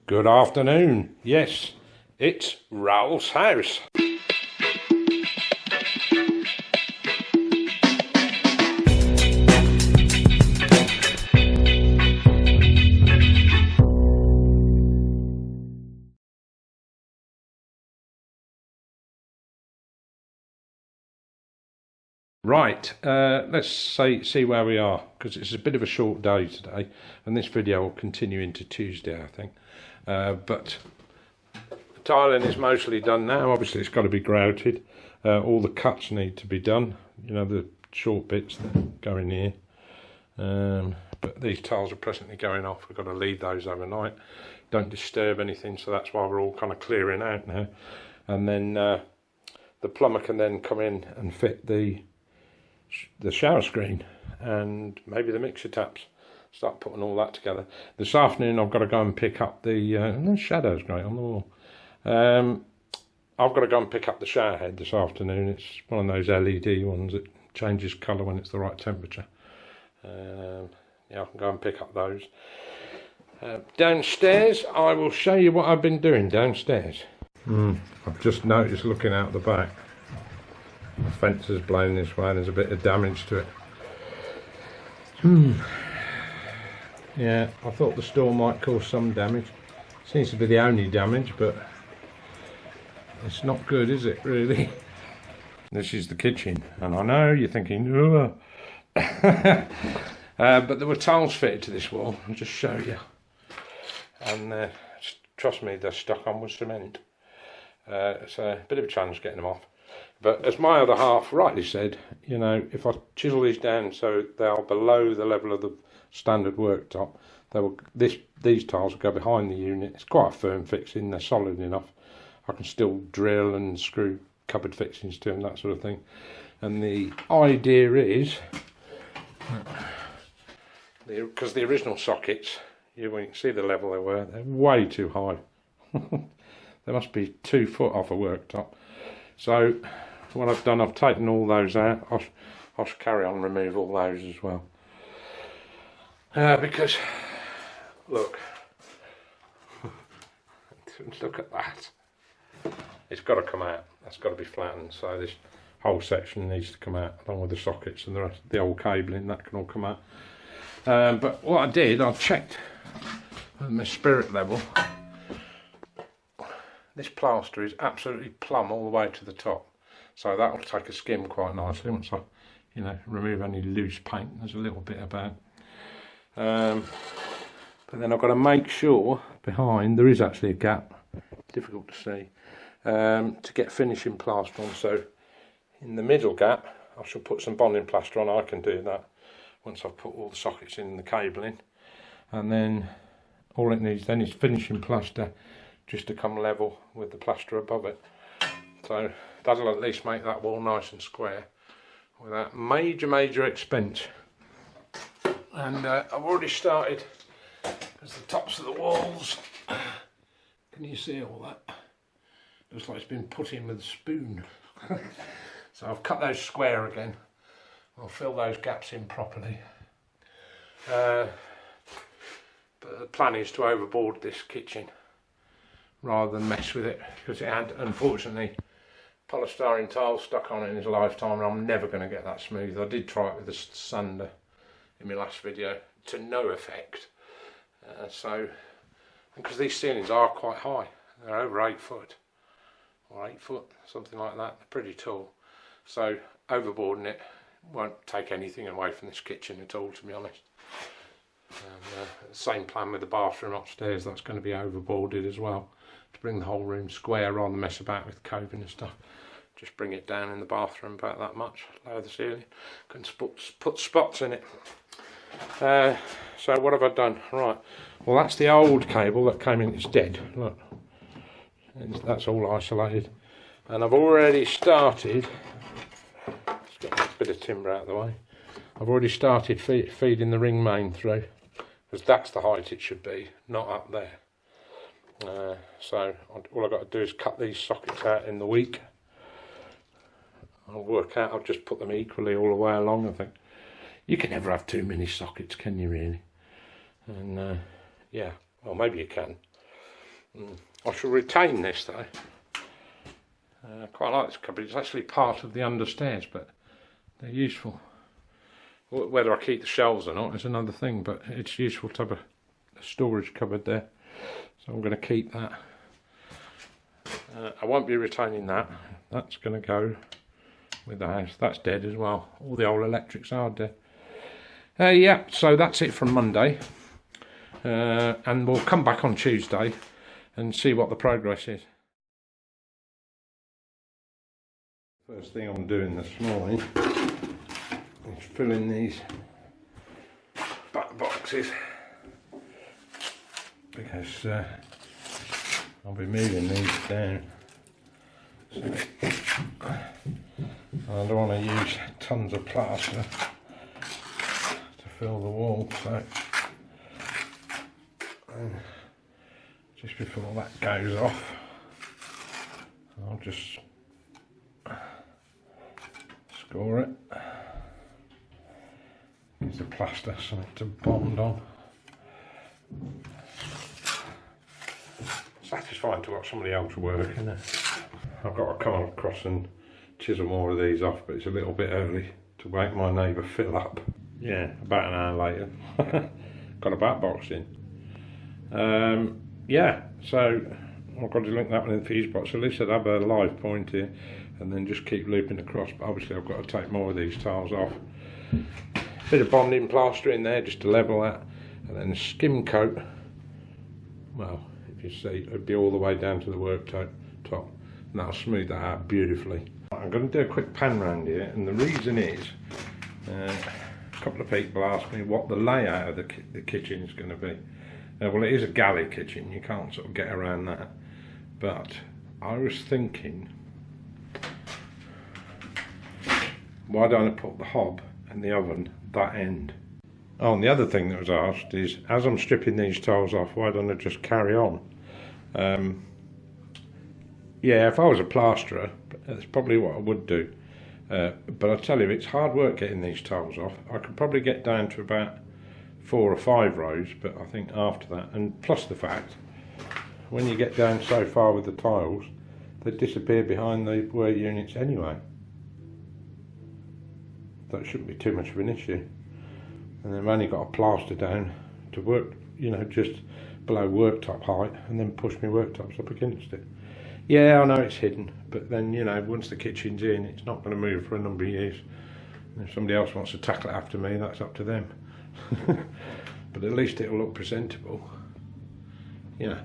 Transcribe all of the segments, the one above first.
Good afternoon. Yes, it's Raoul's house. Right, let's see where we are, because it's a bit of a short day today, and this video will continue into Tuesday, I think. But the tiling is mostly done now. Obviously it's got to be grouted. All the cuts need to be done, you know, the short bits that go in here. But these tiles are presently going off. We've got to leave those overnight. Don't disturb anything, so that's why we're all kind of clearing out now. And then the plumber can then come in and fit the shower screen and maybe the mixer taps. Start putting all that together. This afternoon I've got to go and pick up the shadow's great on the wall. I've got to go and pick up the shower head this afternoon. It's one of those LED ones that changes colour when it's the right temperature. Yeah, I can go and pick up those. Downstairs I will show you what I've been doing downstairs. I've just noticed looking out the back, the fence is blown this way and there's a bit of damage to it. Yeah, I thought the storm might cause some damage. Seems to be the only damage, but it's not good, is it, really? This is the kitchen, and I know you're thinking, oh. But there were tiles fitted to this wall. I'll just show you. And trust me, they're stuck on with cement. It's a bit of a challenge getting them off. But as my other half rightly said, you know, if I chisel these down so they are below the level of the standard worktop, these tiles will go behind the unit. It's quite a firm fixing, they're solid enough. I can still drill and screw cupboard fixings to them, that sort of thing. And the idea is, because the original sockets, when you can see the level they were, they're way too high. They must be 2 foot off a worktop. So what I've done, I've taken all those out. I should carry on and remove all those as well. Because, look at that. It's got to come out. That's got to be flattened. So this whole section needs to come out, along with the sockets and the old cabling. That can all come out. But what I did, I checked my spirit level. This plaster is absolutely plumb all the way to the top, so that will take a skim quite nicely once I, you know, remove any loose paint. There's a little bit about. But then I've got to make sure behind there is actually a gap, difficult to see, to get finishing plaster on. So in the middle gap I shall put some bonding plaster on. I can do that once I've put all the sockets in, the cabling, and then all it needs then is finishing plaster just to come level with the plaster above it. So that'll at least make that wall nice and square without major expense. And I've already started, because the tops of the walls, can you see all that? Looks like it's been put in with a spoon. So I've cut those square again. I'll fill those gaps in properly. But the plan is to overboard this kitchen rather than mess with it, because it had, unfortunately, polystyrene tiles stuck on it in its lifetime, and I'm never going to get that smooth. I did try it with a sander in my last video, to no effect. So, because these ceilings are quite high, they're over 8 foot, or 8 foot, something like that. They're pretty tall. So overboarding it won't take anything away from this kitchen at all, to be honest. And, same plan with the bathroom upstairs. That's going to be overboarded as well, to bring the whole room square rather than mess about with coving and stuff. Just bring it down in the bathroom about that much, lower the ceiling, can put spots in it. So what have I done? Right, well, that's the old cable that came in. It's dead, look, that's all isolated, and I've already started, let's get a bit of timber out of the way. I've already started feeding the ring main through, because that's the height it should be, not up there. So all I've got to do is cut these sockets out in the week. I'll work out, I'll just put them equally all the way along. I think you can never have too many sockets, can you, really? And yeah, well, maybe you can. I shall retain this though. I quite like this cupboard. It's actually part of the understairs, but they're useful. Whether I keep the shelves or not is another thing, but it's useful to have a storage cupboard there. So I'm going to keep that. I won't be retaining that. That's going to go with the house. That's dead as well. All the old electrics are dead. Yeah, so that's it from Monday. And we'll come back on Tuesday and see what the progress is. First thing I'm doing this morning is filling these back boxes, because I'll be moving these down. So I don't want to use tons of plaster to fill the wall, so just before that goes off, I'll just score it. Use the plaster, something to bond on. Satisfying to watch somebody else work, isn't it? I've got to come across and chisel more of these off, but it's a little bit early to wake my neighbour fill up. Yeah, about an hour later. Got a back box in. Yeah, so I've got to link that one in the fuse box. At least I'd have a live point here and then just keep looping across, but obviously I've got to take more of these tiles off. Bit of bonding plaster in there just to level that, and then skim coat. Well, if you see, it'd be all the way down to the worktop, and that'll smooth that out beautifully. I'm going to do a quick pan round here, and the reason is a couple of people asked me what the layout of the kitchen is going to be. Well, it is a galley kitchen, you can't sort of get around that, but I was thinking, why don't I put the hob and the oven that end? Oh, and the other thing that was asked is, as I'm stripping these tiles off, why don't I just carry on? Yeah, if I was a plasterer, that's probably what I would do. But I tell you, it's hard work getting these tiles off. I could probably get down to about 4 or 5 rows, but I think after that, and plus the fact, when you get down so far with the tiles, they disappear behind the work units anyway. That shouldn't be too much of an issue. And they've only got a plaster down to work, you know, just below worktop height, and then push my worktops up against it. Yeah, I know it's hidden, but then, you know, once the kitchen's in, it's not going to move for a number of years. And if somebody else wants to tackle it after me, that's up to them. But at least it'll look presentable. Yeah.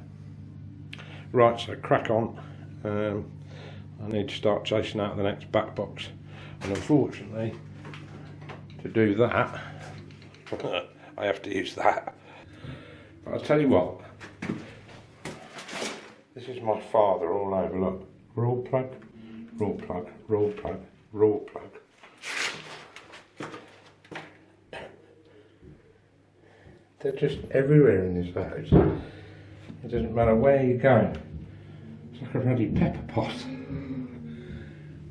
Right, so crack on. I need to start chasing out the next back box, and unfortunately, to do that, I have to use that. But I'll tell you what, this is my father all over. Look, raw plug, raw plug, raw plug, raw plug. They're just everywhere in this house. It doesn't matter where you go. It's like a bloody pepper pot.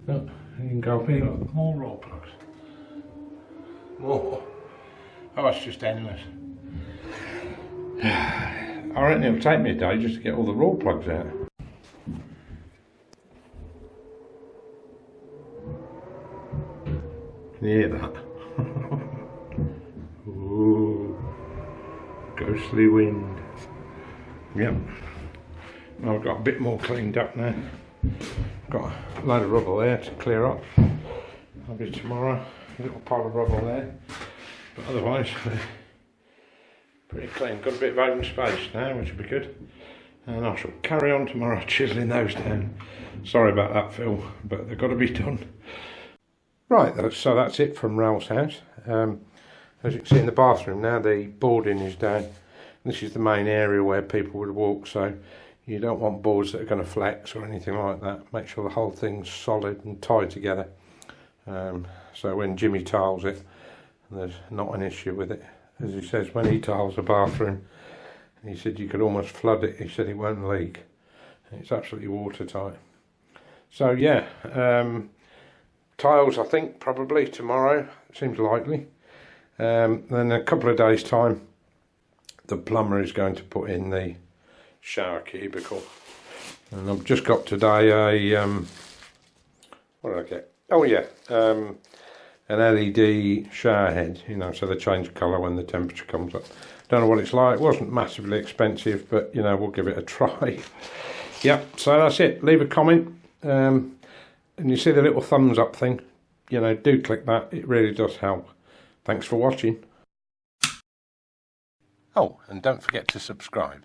Look, you can go up here, look, more raw plugs. More. Oh, it's just endless. I reckon it'll take me a day just to get all the raw plugs out. Can you hear that? Ooh, ghostly wind. Yep. I've got a bit more cleaned up now. Got a load of rubble there to clear up. Maybe tomorrow, a little pile of rubble there. But otherwise, pretty clean. Got a bit of open space now, which will be good. And I shall carry on tomorrow chiseling those down. Sorry about that, Phil, but they've got to be done. Right, so that's it from Ralph's house. As you can see in the bathroom now, the boarding is down. This is the main area where people would walk, so you don't want boards that are going to flex or anything like that. Make sure the whole thing's solid and tied together. So when Jimmy tiles it, there's not an issue with it. As he says, when he tiles the bathroom, he said you could almost flood it. He said it won't leak. It's absolutely watertight. So yeah, tiles I think probably tomorrow, seems likely. Then a couple of days time, the plumber is going to put in the shower cubicle. And I've just got today a what did I get? Oh yeah, an LED shower head, you know, so they change colour when the temperature comes up. Don't know what it's like. It wasn't massively expensive, but you know, we'll give it a try. Yeah, so that's it. Leave a comment, and you see the little thumbs up thing, you know, do click that. It really does help. Thanks for watching. Oh, and don't forget to subscribe.